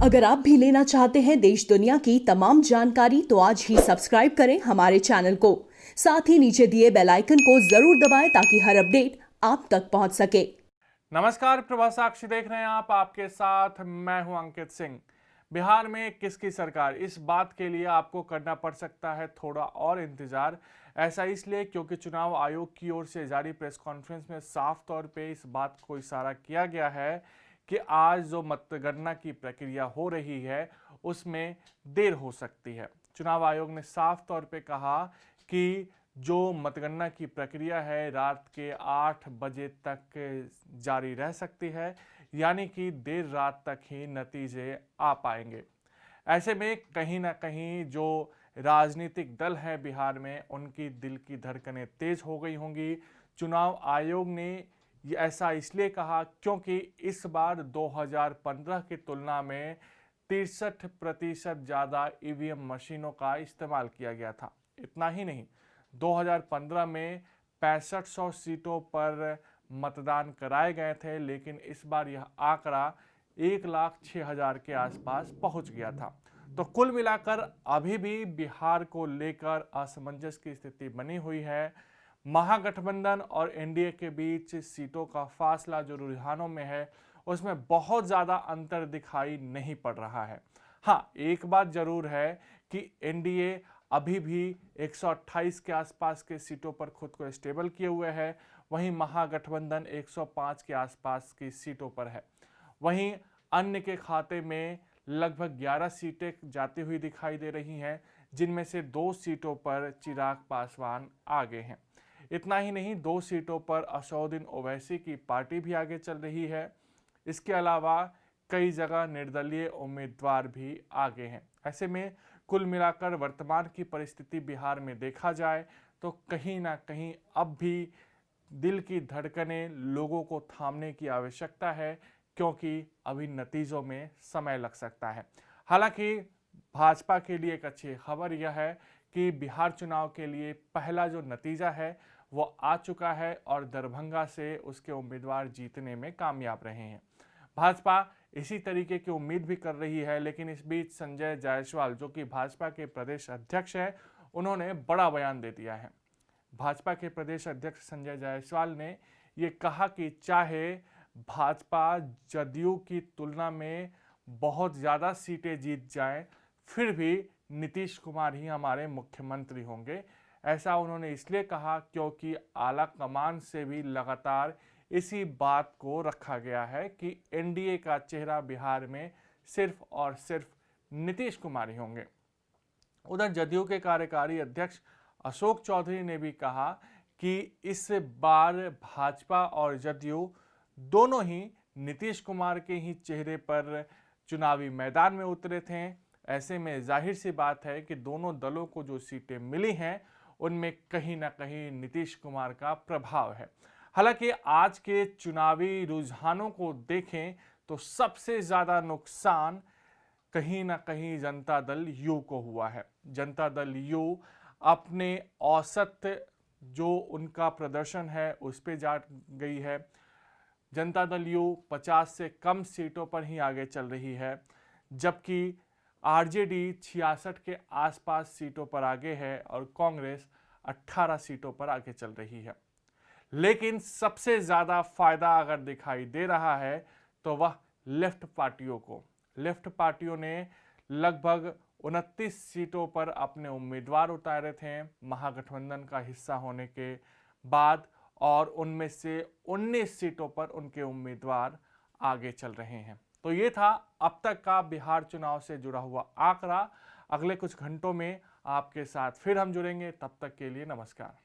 अगर आप भी लेना चाहते हैं देश दुनिया की तमाम जानकारी तो आज ही सब्सक्राइब करें हमारे चैनल को। साथ ही नीचे दिए बेल आइकन को जरूर दबाएं ताकि हर अपडेट आप तक पहुंच सके। नमस्कार, प्रभा साक्षी देख रहे हैं आप, आपके साथ मैं हूं अंकित सिंह। बिहार में किसकी सरकार, इस बात के लिए आपको करना पड़ सकता है थोड़ा और इंतजार। ऐसा इसलिए क्योंकि चुनाव आयोग की ओर से जारी प्रेस कॉन्फ्रेंस में साफ तौर पे इस बात को इशारा किया गया है कि आज जो मतगणना की प्रक्रिया हो रही है उसमें देर हो सकती है। चुनाव आयोग ने साफ तौर पे कहा कि जो मतगणना की प्रक्रिया है रात के 8 बजे तक जारी रह सकती है, यानी कि देर रात तक ही नतीजे आ पाएंगे। ऐसे में कहीं ना कहीं जो राजनीतिक दल है बिहार में, उनकी दिल की धड़कनें तेज हो गई होंगी। चुनाव आयोग ने ये ऐसा इसलिए कहा क्योंकि इस बार 2015 की तुलना में 63% ज़्यादा ईवीएम मशीनों का इस्तेमाल किया गया था। इतना ही नहीं, 2015 में 6500 सीटों पर मतदान कराए गए थे, लेकिन इस बार यह आंकड़ा 1,06,000 के आसपास पहुंच गया था। तो कुल मिलाकर अभी भी बिहार को लेकर असमंजस की स्थिति बनी हुई है। महागठबंधन और एनडीए के बीच सीटों का फासला जो रुझानों में है उसमें बहुत ज़्यादा अंतर दिखाई नहीं पड़ रहा है। हाँ, एक बात जरूर है कि एनडीए अभी भी 128 के आसपास के सीटों पर खुद को स्टेबल किए हुए है, वहीं महागठबंधन 105 के आसपास की सीटों पर है। वहीं अन्य के खाते में लगभग 11 सीटें जाती हुई दिखाई दे रही हैं, जिनमें से 2 सीटों पर चिराग पासवान आगे हैं। इतना ही नहीं, 2 सीटों पर असदुद्दीन ओवैसी की पार्टी भी आगे चल रही है। इसके अलावा कई जगह निर्दलीय उम्मीदवार भी आगे हैं। ऐसे में कुल मिलाकर वर्तमान की परिस्थिति बिहार में देखा जाए तो कहीं ना कहीं अब भी दिल की धड़कनें लोगों को थामने की आवश्यकता है, क्योंकि अभी नतीजों में समय लग सकता है। हालांकि भाजपा के लिए एक अच्छी खबर यह है कि बिहार चुनाव के लिए पहला जो नतीजा है वो आ चुका है और दरभंगा से उसके उम्मीदवार जीतने में कामयाब रहे हैं। भाजपा इसी तरीके की उम्मीद भी कर रही है, लेकिन इस बीच संजय जायसवाल जो कि भाजपा के प्रदेश अध्यक्ष हैं, उन्होंने बड़ा बयान दे दिया है। भाजपा के प्रदेश अध्यक्ष संजय जायसवाल ने ये कहा कि चाहे भाजपा जदयू की तुलना में बहुत ज़्यादा सीटें जीत जाएं, फिर भी नीतीश कुमार ही हमारे मुख्यमंत्री होंगे। ऐसा उन्होंने इसलिए कहा क्योंकि आला कमान से भी लगातार इसी बात को रखा गया है कि एनडीए का चेहरा बिहार में सिर्फ और सिर्फ नीतीश कुमार ही होंगे। उधर जदयू के कार्यकारी अध्यक्ष अशोक चौधरी ने भी कहा कि इस बार भाजपा और जदयू दोनों ही नीतीश कुमार के ही चेहरे पर चुनावी मैदान में उतरे थे। ऐसे में जाहिर सी बात है कि दोनों दलों को जो सीटें मिली हैं उनमें कहीं ना कहीं नीतीश कुमार का प्रभाव है। हालांकि आज के चुनावी रुझानों को देखें तो सबसे ज़्यादा नुकसान कहीं ना कहीं जनता दल यू को हुआ है। जनता दल यू अपने औसत जो उनका प्रदर्शन है उस पे जा गई है। जनता दल यू 50 से कम सीटों पर ही आगे चल रही है, जबकि आरजेडी 66 के आसपास सीटों पर आगे है और कांग्रेस 18 सीटों पर आगे चल रही है। लेकिन सबसे ज़्यादा फायदा अगर दिखाई दे रहा है तो वह लेफ्ट पार्टियों को। लेफ्ट पार्टियों ने लगभग 29 सीटों पर अपने उम्मीदवार उतारे थे महागठबंधन का हिस्सा होने के बाद, और उनमें से 19 सीटों पर उनके उम्मीदवार आगे चल रहे हैं। तो ये था अब तक का बिहार चुनाव से जुड़ा हुआ आंकड़ा। अगले कुछ घंटों में आपके साथ फिर हम जुड़ेंगे, तब तक के लिए नमस्कार।